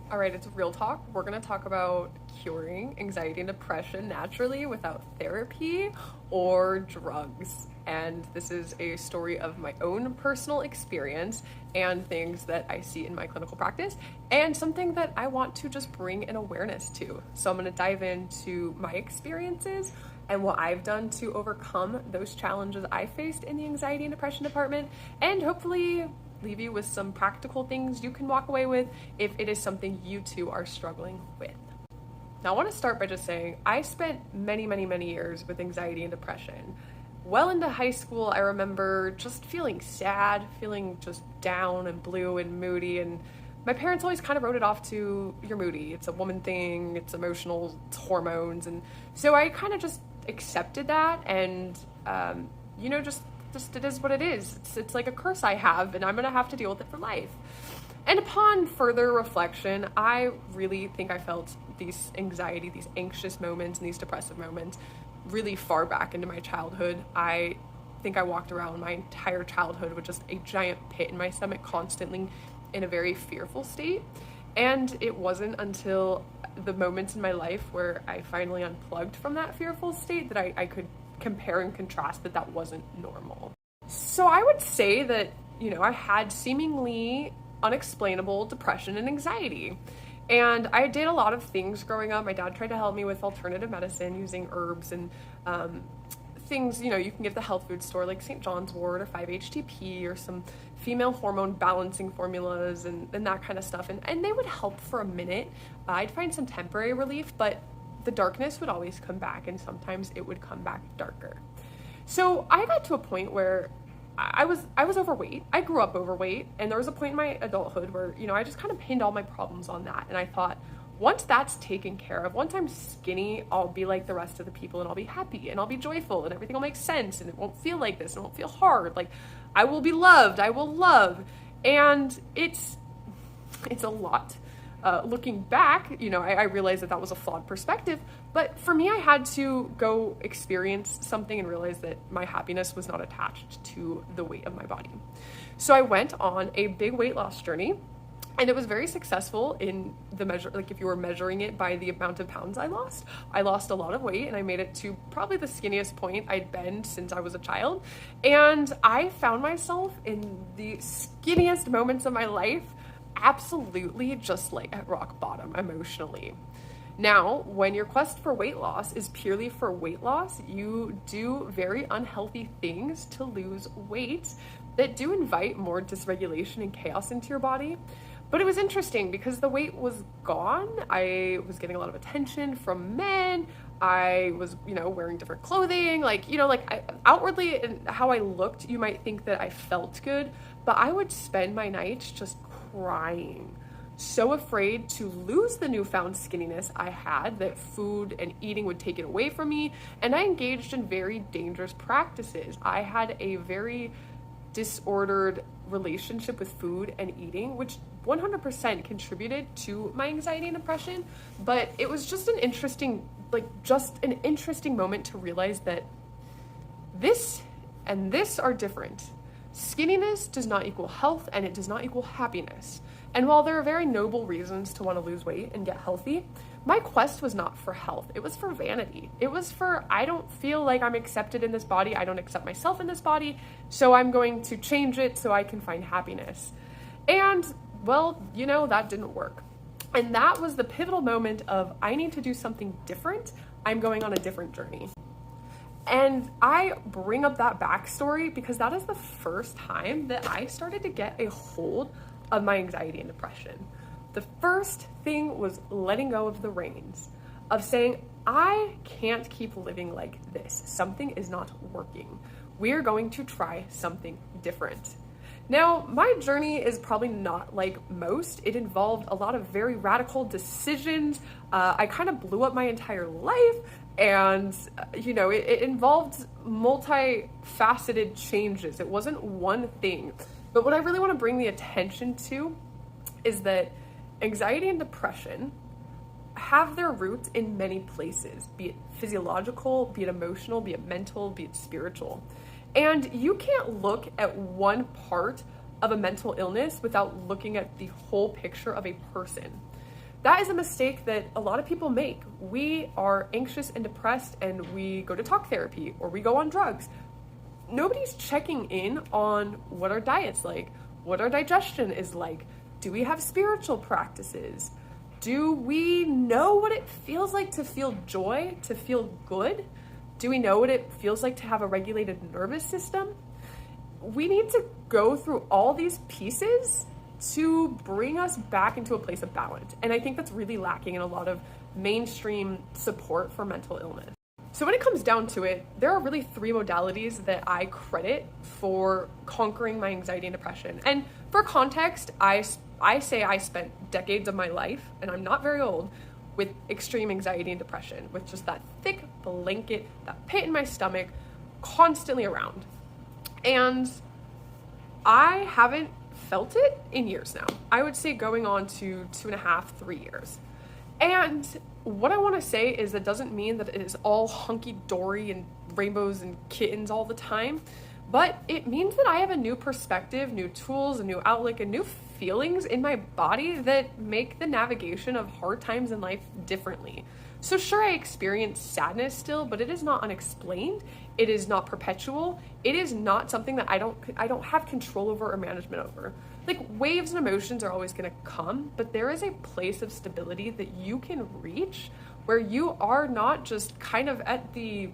All right, it's real talk. We're going to talk about curing anxiety and depression naturally without therapy or drugs. And this is a story of my own personal experience and things that I see in my clinical practice, and something that I want to just bring an awareness to. So I'm going to dive into my experiences and what I've done to overcome those challenges I faced in the anxiety and depression department, and hopefully leave you with some practical things you can walk away with if it is something you too are struggling with. Now, I want to start by just saying I spent many years with anxiety and depression. Well into high school, I remember just feeling sad, feeling just down and blue and moody, and my parents always kind of wrote it off to, you're moody, it's a woman thing, it's emotional, it's hormones, and so I kind of just accepted that, and just it is what it is. It's like a curse I have, and I'm gonna have to deal with it for life. And upon further reflection, I really think I felt these anxiety, these anxious moments, and these depressive moments really far back into my childhood. I think I walked around my entire childhood with just a giant pit in my stomach, constantly in a very fearful state. And it wasn't until the moments in my life where I finally unplugged from that fearful state that I could compare and contrast that wasn't normal. So I would say that, I had seemingly unexplainable depression and anxiety. And I did a lot of things growing up. My dad tried to help me with alternative medicine using herbs and things, you can get at the health food store like St. John's wort or 5-HTP or some female hormone balancing formulas and that kind of stuff. And they would help for a minute. I'd find some temporary relief, but the darkness would always come back, and sometimes it would come back darker. So I got to a point where I was overweight. I grew up overweight, and there was a point in my adulthood where, I just kind of pinned all my problems on that. And I thought, once that's taken care of, once I'm skinny, I'll be like the rest of the people, and I'll be happy, and I'll be joyful, and everything will make sense, and it won't feel like this, and it won't feel hard. Like, I will be loved, I will love. And it's a lot. Looking back, I realized that was a flawed perspective, but for me, I had to go experience something and realize that my happiness was not attached to the weight of my body. So I went on a big weight loss journey, and it was very successful in the measure, like if you were measuring it by the amount of pounds I lost a lot of weight, and I made it to probably the skinniest point I'd been since I was a child. And I found myself in the skinniest moments of my life, absolutely just like at rock bottom emotionally. Now, when your quest for weight loss is purely for weight loss, you do very unhealthy things to lose weight that do invite more dysregulation and chaos into your body. But it was interesting because the weight was gone. I was getting a lot of attention from men. I was, wearing different clothing, outwardly and how I looked, you might think that I felt good, but I would spend my nights just crying, so afraid to lose the newfound skinniness I had, that food and eating would take it away from me. And I engaged in very dangerous practices. I had a very disordered relationship with food and eating, which 100% contributed to my anxiety and depression. But it was just an interesting moment to realize that this and this are different. Skinniness does not equal health, and it does not equal happiness. And while there are very noble reasons to want to lose weight and get healthy, my quest was not for health. It was for vanity. It was for, I don't feel like I'm accepted in this body. I don't accept myself in this body. So I'm going to change it so I can find happiness. And well, that didn't work. And that was the pivotal moment of, I need to do something different. I'm going on a different journey. And I bring up that backstory because that is the first time that I started to get a hold of my anxiety and depression. The first thing was letting go of the reins, of saying, I can't keep living like this. Something is not working. We're going to try something different. Now, my journey is probably not like most. It involved a lot of very radical decisions. I kind of blew up my entire life, and it involved multifaceted changes. It wasn't one thing. But what I really want to bring the attention to is that anxiety and depression have their roots in many places, be it physiological, be it emotional, be it mental, be it spiritual. And you can't look at one part of a mental illness without looking at the whole picture of a person. that is a mistake that a lot of people make. We are anxious and depressed and we go to talk therapy or we go on drugs. Nobody's checking in on what our diet's like, what our digestion is like. Do we have spiritual practices? Do we know what it feels like to feel joy, to feel good? Do we know what it feels like to have a regulated nervous system? We need to go through all these pieces to bring us back into a place of balance. And I think that's really lacking in a lot of mainstream support for mental illness. So when it comes down to it, there are really three modalities that I credit for conquering my anxiety and depression. And for context, I say I spent decades of my life, and I'm not very old, with extreme anxiety and depression, with just that thick blanket, that pit in my stomach, constantly around. And I haven't felt it in years now. I would say going on to 2.5, 3 years. And what I want to say is that doesn't mean that it is all hunky-dory and rainbows and kittens all the time, but it means that I have a new perspective, new tools, a new outlook, and new feelings in my body that make the navigation of hard times in life differently. So sure, I experience sadness still, but it is not unexplained. It is not perpetual. It is not something that I don't have control over or management over. Like, waves and emotions are always going to come, but there is a place of stability that you can reach where you are not just kind of at the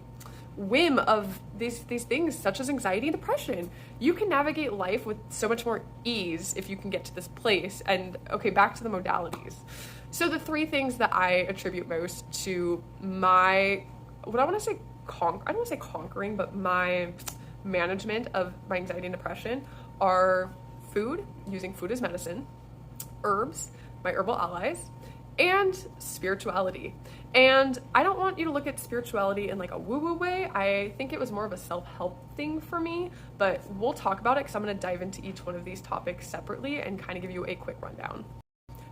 whim of these things such as anxiety and depression. You can navigate life with so much more ease if you can get to this place. And okay, back to the modalities. So the three things that I attribute most to my, what I want to say, I don't want to say conquering, but my management of my anxiety and depression are food, using food as medicine, herbs, my herbal allies, and spirituality. And I don't want you to look at spirituality in like a woo-woo way. I think it was more of a self-help thing for me, but we'll talk about it because I'm going to dive into each one of these topics separately and kind of give you a quick rundown.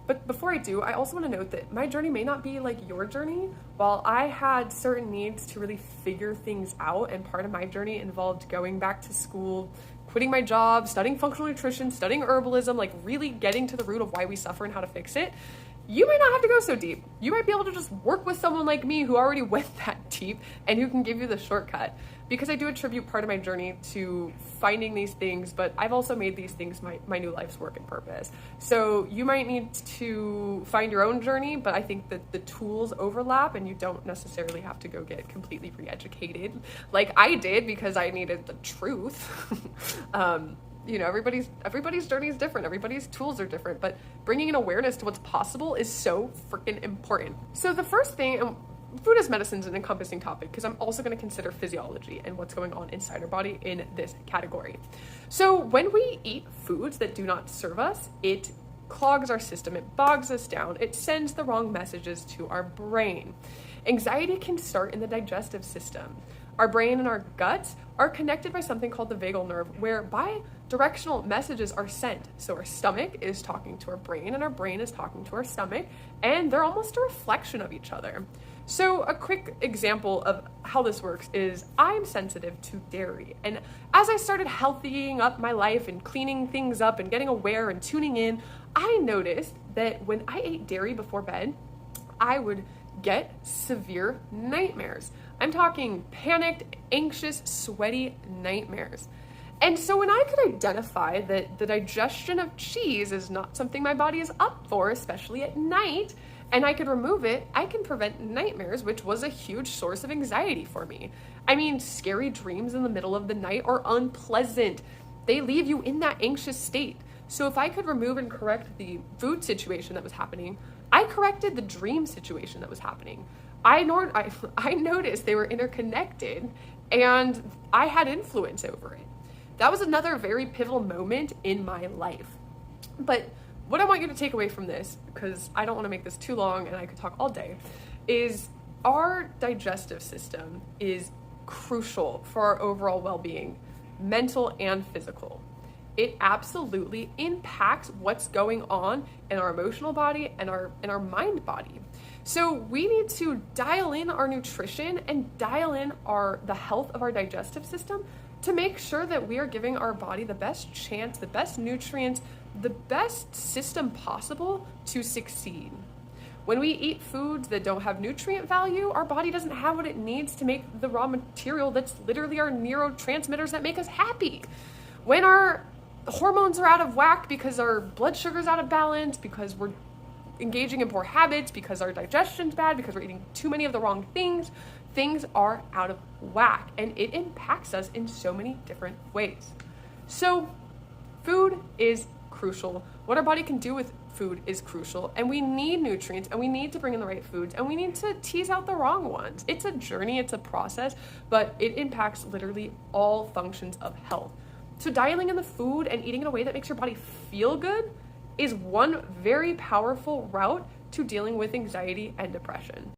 But before I do, I also want to note that my journey may not be like your journey. While I had certain needs to really figure things out, and part of my journey involved going back to school, quitting my job, studying functional nutrition, studying herbalism, like really getting to the root of why we suffer and how to fix it, you might not have to go so deep. You might be able to just work with someone like me who already went that deep and who can give you the shortcut. Because I do attribute part of my journey to finding these things, but I've also made these things my new life's work and purpose. So you might need to find your own journey, but I think that the tools overlap and you don't necessarily have to go get completely re-educated like I did because I needed the truth. You know, everybody's journey is different. Everybody's tools are different, but bringing an awareness to what's possible is so freaking important. So the first thing, and food as medicine is an encompassing topic because I'm also going to consider physiology and what's going on inside our body in this category. So when we eat foods that do not serve us, it clogs our system, it bogs us down, it sends the wrong messages to our brain. Anxiety can start in the digestive system. Our brain and our guts are connected by something called the vagal nerve, where bi-directional messages are sent. So our stomach is talking to our brain and our brain is talking to our stomach, and they're almost a reflection of each other. So a quick example of how this works is I'm sensitive to dairy. And as I started healthying up my life and cleaning things up and getting aware and tuning in, I noticed that when I ate dairy before bed, I would get severe nightmares. I'm talking panicked, anxious, sweaty nightmares. And so when I could identify that the digestion of cheese is not something my body is up for, especially at night, and I could remove it, I can prevent nightmares, which was a huge source of anxiety for me. I mean, scary dreams in the middle of the night are unpleasant. They leave you in that anxious state. So if I could remove and correct the food situation that was happening, I corrected the dream situation that was happening. I noticed they were interconnected and I had influence over it. That was another very pivotal moment in my life. But what I want you to take away from this, because I don't want to make this too long and I could talk all day, is our digestive system is crucial for our overall well-being, mental and physical. It absolutely impacts what's going on in our emotional body and our mind body. So we need to dial in our nutrition and dial in the health of our digestive system to make sure that we are giving our body the best chance, the best nutrients, the best system possible to succeed. When we eat foods that don't have nutrient value, our body doesn't have what it needs to make the raw material that's literally our neurotransmitters that make us happy. When our hormones are out of whack because our blood sugar's out of balance, because we're engaging in poor habits, because our digestion's bad, because we're eating too many of the wrong things, things are out of whack, and it impacts us in so many different ways. So food is crucial. What our body can do with food is crucial, and we need nutrients, and we need to bring in the right foods, and we need to tease out the wrong ones. It's a journey, it's a process, but it impacts literally all functions of health. So dialing in the food and eating in a way that makes your body feel good is one very powerful route to dealing with anxiety and depression.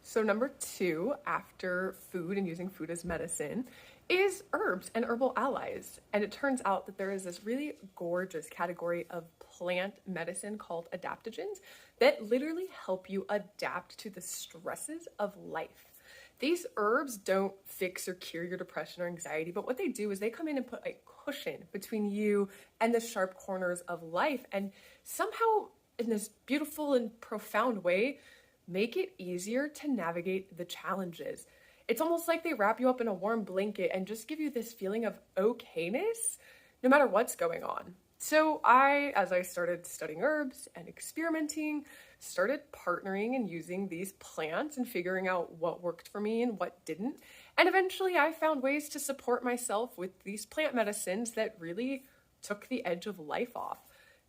So number 2, after food and using food as medicine, is herbs and herbal allies. And it turns out that there is this really gorgeous category of plant medicine called adaptogens that literally help you adapt to the stresses of life. These herbs don't fix or cure your depression or anxiety, but what they do is they come in and put a cushion between you and the sharp corners of life, and somehow in this beautiful and profound way make it easier to navigate the challenges. It's almost like they wrap you up in a warm blanket and just give you this feeling of okayness no matter what's going on. So as I started studying herbs and experimenting, started partnering and using these plants and figuring out what worked for me and what didn't. And eventually I found ways to support myself with these plant medicines that really took the edge of life off.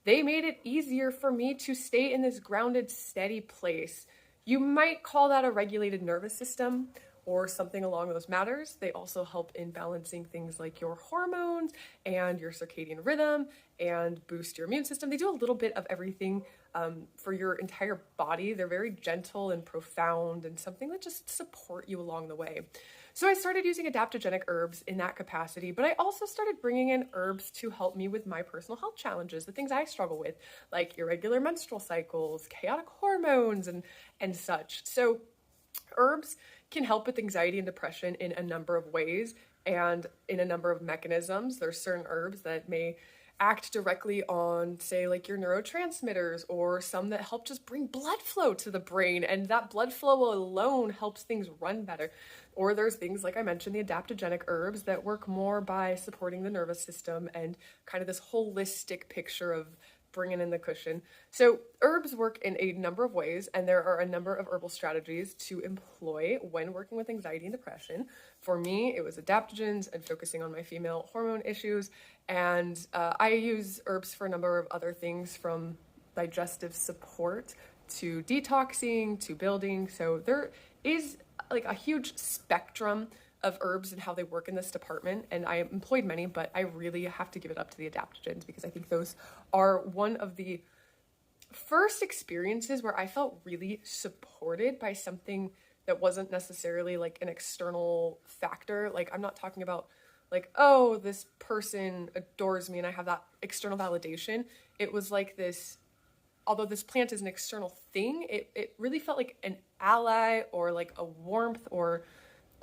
They made it easier for me to stay in this grounded, steady place. You might call that a regulated nervous system or something along those matters. They also help in balancing things like your hormones and your circadian rhythm and boost your immune system. They do a little bit of everything for your entire body. They're very gentle and profound and something that just support you along the way. So I started using adaptogenic herbs in that capacity, but I also started bringing in herbs to help me with my personal health challenges, the things I struggle with, like irregular menstrual cycles, chaotic hormones, and such. So herbs can help with anxiety and depression in a number of ways and in a number of mechanisms. There's certain herbs that may act directly on, say, like your neurotransmitters, or some that help just bring blood flow to the brain, and that blood flow alone helps things run better. Or there's things, like I mentioned, the adaptogenic herbs that work more by supporting the nervous system and kind of this holistic picture of bringing in the cushion. So herbs work in a number of ways, and there are a number of herbal strategies to employ when working with anxiety and depression. For me, it was adaptogens and focusing on my female hormone issues, and I use herbs for a number of other things, from digestive support to detoxing to building. So there is like a huge spectrum of herbs and how they work in this department, and I employed many, but I really have to give it up to the adaptogens because I think those are one of the first experiences where I felt really supported by something that wasn't necessarily like an external factor. Like, I'm not talking about like, oh, this person adores me and I have that external validation. It was like this, although this plant is an external thing, it really felt like an ally or like a warmth or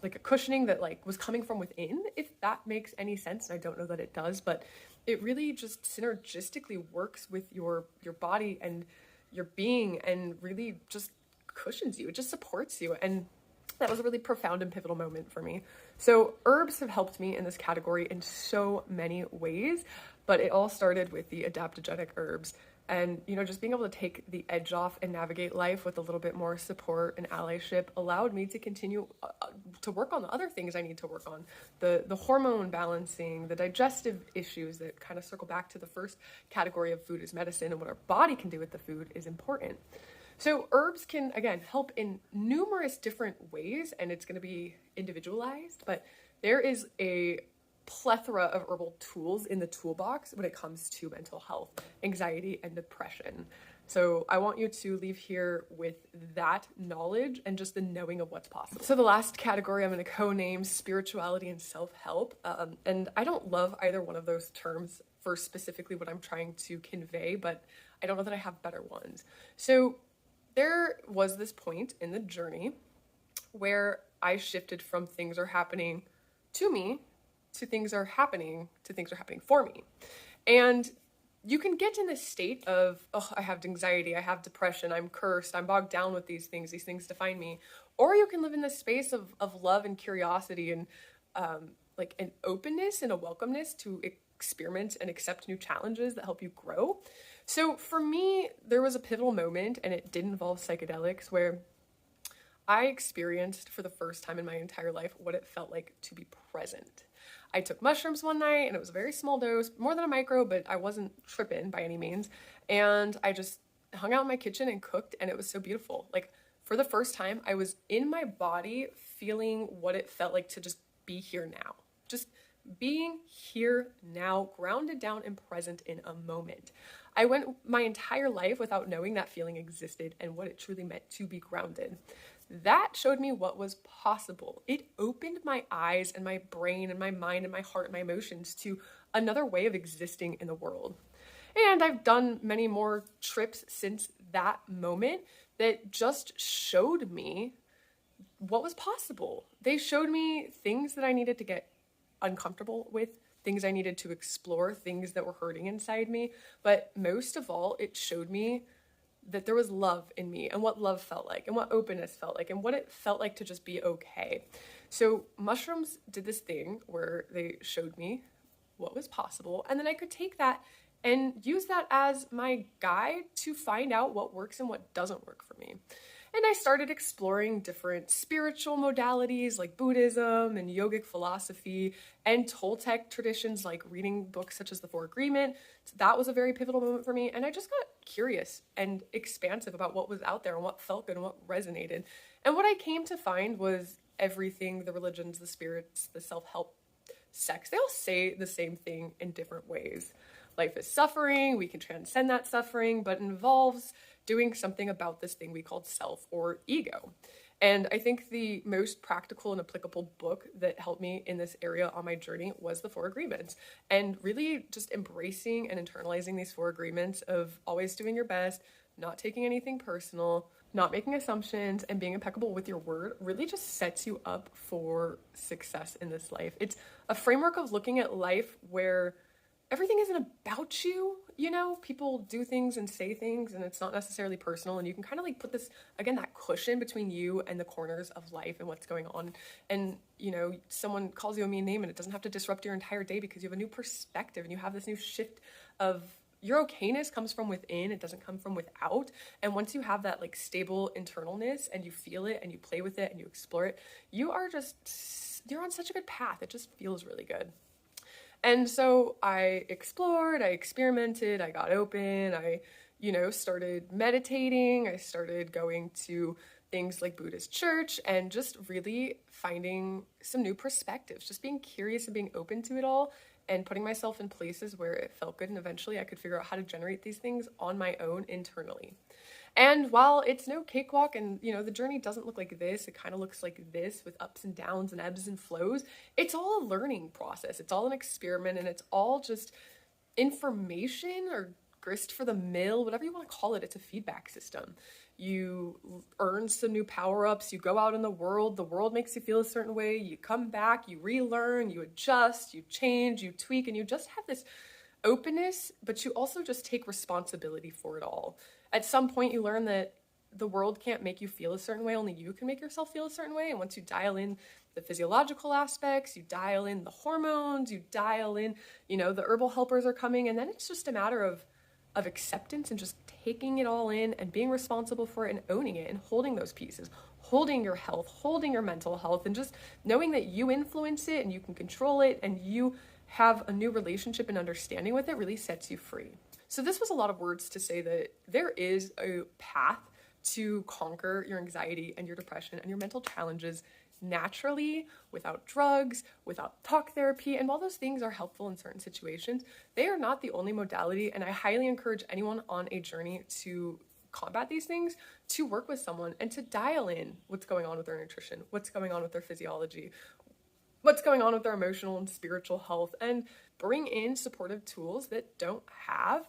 like a cushioning that like was coming from within, if that makes any sense. And I don't know that it does, but it really just synergistically works with your body and your being and really just cushions you. It just supports you. And that was a really profound and pivotal moment for me. So herbs have helped me in this category in so many ways, but it all started with the adaptogenic herbs. And, you know, just being able to take the edge off and navigate life with a little bit more support and allyship allowed me to continue to work on the other things I need to work on. The hormone balancing, the digestive issues that kind of circle back to the first category of food as medicine, and what our body can do with the food is important. So herbs can, again, help in numerous different ways, and it's going to be individualized, but there is a plethora of herbal tools in the toolbox when it comes to mental health, anxiety, and depression. So I want you to leave here with that knowledge and just the knowing of what's possible. So the last category I'm going to co-name spirituality and self-help. And I don't love either one of those terms for specifically what I'm trying to convey, but I don't know that I have better ones. So there was this point in the journey where I shifted from things are happening to me to things are happening for me. And you can get in this state of, oh, I have anxiety, I have depression, I'm cursed, I'm bogged down with these things define me. Or you can live in this space of love and curiosity and like an openness and a welcomeness to experiment and accept new challenges that help you grow. So for me, there was a pivotal moment, and it did involve psychedelics, where I experienced for the first time in my entire life what it felt like to be present. I took mushrooms one night, and it was a very small dose, more than a micro, but I wasn't tripping by any means. And I just hung out in my kitchen and cooked, and it was so beautiful. Like, for the first time, I was in my body feeling what it felt like to just be here now. Just being here now, grounded down and present in a moment. I went my entire life without knowing that feeling existed and what it truly meant to be grounded. That showed me what was possible. It opened my eyes and my brain and my mind and my heart and my emotions to another way of existing in the world. And I've done many more trips since that moment that just showed me what was possible. They showed me things that I needed to get uncomfortable with, things I needed to explore, things that were hurting inside me. But most of all, it showed me that there was love in me and what love felt like and what openness felt like and what it felt like to just be okay. So mushrooms did this thing where they showed me what was possible, and then I could take that and use that as my guide to find out what works and what doesn't work for me. And I started exploring different spiritual modalities like Buddhism and yogic philosophy and Toltec traditions, like reading books such as The Four Agreement. So that was a very pivotal moment for me. And I just got curious and expansive about what was out there and what felt good and what resonated. And what I came to find was everything, the religions, the spirits, the self-help sects, they all say the same thing in different ways. Life is suffering, we can transcend that suffering, but it involves doing something about this thing we call self or ego. And I think the most practical and applicable book that helped me in this area on my journey was The Four Agreements. And really just embracing and internalizing these four agreements of always doing your best, not taking anything personal, not making assumptions, and being impeccable with your word really just sets you up for success in this life. It's a framework of looking at life where everything isn't about you, you know? People do things and say things, and it's not necessarily personal, and you can kind of like put this, again, that cushion between you and the corners of life and what's going on. And, you know, someone calls you a mean name, and it doesn't have to disrupt your entire day because you have a new perspective, and you have this new shift of your okayness comes from within, it doesn't come from without. And once you have that like stable internalness and you feel it and you play with it and you explore it, you're on such a good path. It just feels really good. And so I explored, I experimented, I got open, I, started meditating, I started going to things like Buddhist church and just really finding some new perspectives, just being curious and being open to it all and putting myself in places where it felt good, and eventually I could figure out how to generate these things on my own internally. And while it's no cakewalk and, the journey doesn't look like this, it kind of looks like this with ups and downs and ebbs and flows, it's all a learning process. It's all an experiment, and it's all just information or grist for the mill, whatever you want to call it. It's a feedback system. You earn some new power-ups, you go out in the world makes you feel a certain way, you come back, you relearn, you adjust, you change, you tweak, and you just have this openness, but you also just take responsibility for it all. At some point, you learn that the world can't make you feel a certain way, only you can make yourself feel a certain way. And once you dial in the physiological aspects, you dial in the hormones, you dial in, the herbal helpers are coming, and then it's just a matter of acceptance and just taking it all in and being responsible for it and owning it and holding those pieces, holding your health, holding your mental health, and just knowing that you influence it and you can control it and you have a new relationship and understanding with it really sets you free. So this was a lot of words to say that there is a path to conquer your anxiety and your depression and your mental challenges naturally, without drugs, without talk therapy. And while those things are helpful in certain situations, they are not the only modality. And I highly encourage anyone on a journey to combat these things to work with someone and to dial in what's going on with their nutrition, what's going on with their physiology, what's going on with their emotional and spiritual health, and bring in supportive tools that don't have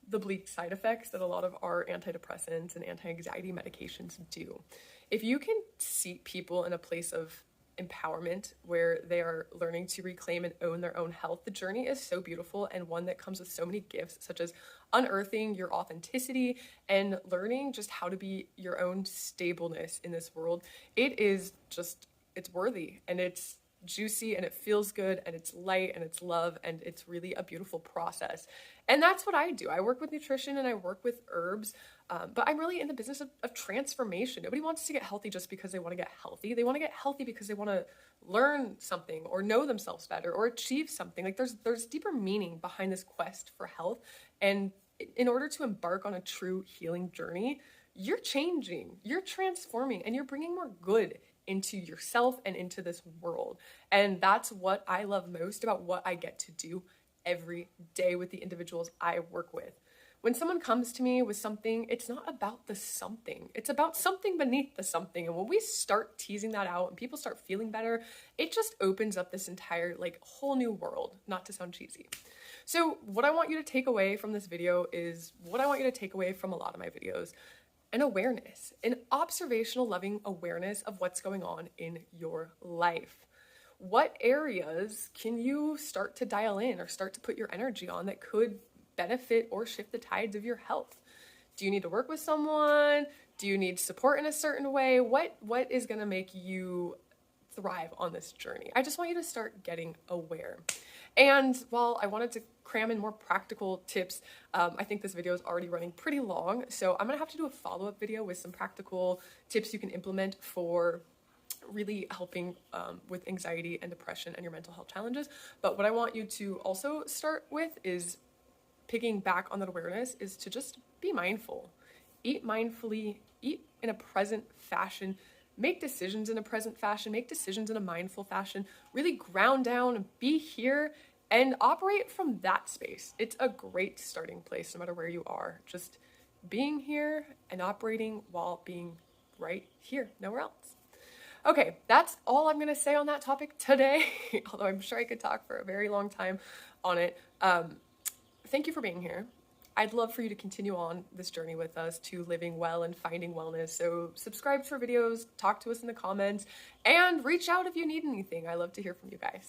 the bleak side effects that a lot of our antidepressants and anti-anxiety medications do. If you can see people in a place of empowerment where they are learning to reclaim and own their own health. The journey is so beautiful and one that comes with so many gifts, such as unearthing your authenticity and learning just how to be your own stableness in this world. It is just, it's worthy and it's juicy and it feels good and it's light and it's love and it's really a beautiful process. And that's what I do. I work with nutrition and I work with herbs, but I'm really in the business of transformation. Nobody wants to get healthy just because they want to get healthy. They want to get healthy because they want to learn something or know themselves better or achieve something. Like there's deeper meaning behind this quest for health. And in order to embark on a true healing journey, you're changing, you're transforming, and you're bringing more good into yourself and into this world. And that's what I love most about what I get to do every day with the individuals I work with. When someone comes to me with something, it's not about the something. It's about something beneath the something. And when we start teasing that out and people start feeling better, it just opens up this entire like whole new world, not to sound cheesy. So what I want you to take away from this video is what I want you to take away from a lot of my videos. An awareness, an observational, loving awareness of what's going on in your life. What areas can you start to dial in or start to put your energy on that could benefit or shift the tides of your health? Do you need to work with someone? Do you need support in a certain way? What is going to make you thrive on this journey? I just want you to start getting aware. And while I wanted to cram in more practical tips, I think this video is already running pretty long. So I'm gonna have to do a follow-up video with some practical tips you can implement for really helping with anxiety and depression and your mental health challenges. But what I want you to also start with is picking back on that awareness is to just be mindful. Eat mindfully, eat in a present fashion, make decisions in a present fashion, make decisions in a mindful fashion, really ground down, be here, and operate from that space. It's a great starting place no matter where you are. Just being here and operating while being right here, nowhere else. Okay, that's all I'm gonna say on that topic today, although I'm sure I could talk for a very long time on it. Thank you for being here. I'd love for you to continue on this journey with us to living well and finding wellness. So subscribe to our videos, talk to us in the comments, and reach out if you need anything. I love to hear from you guys.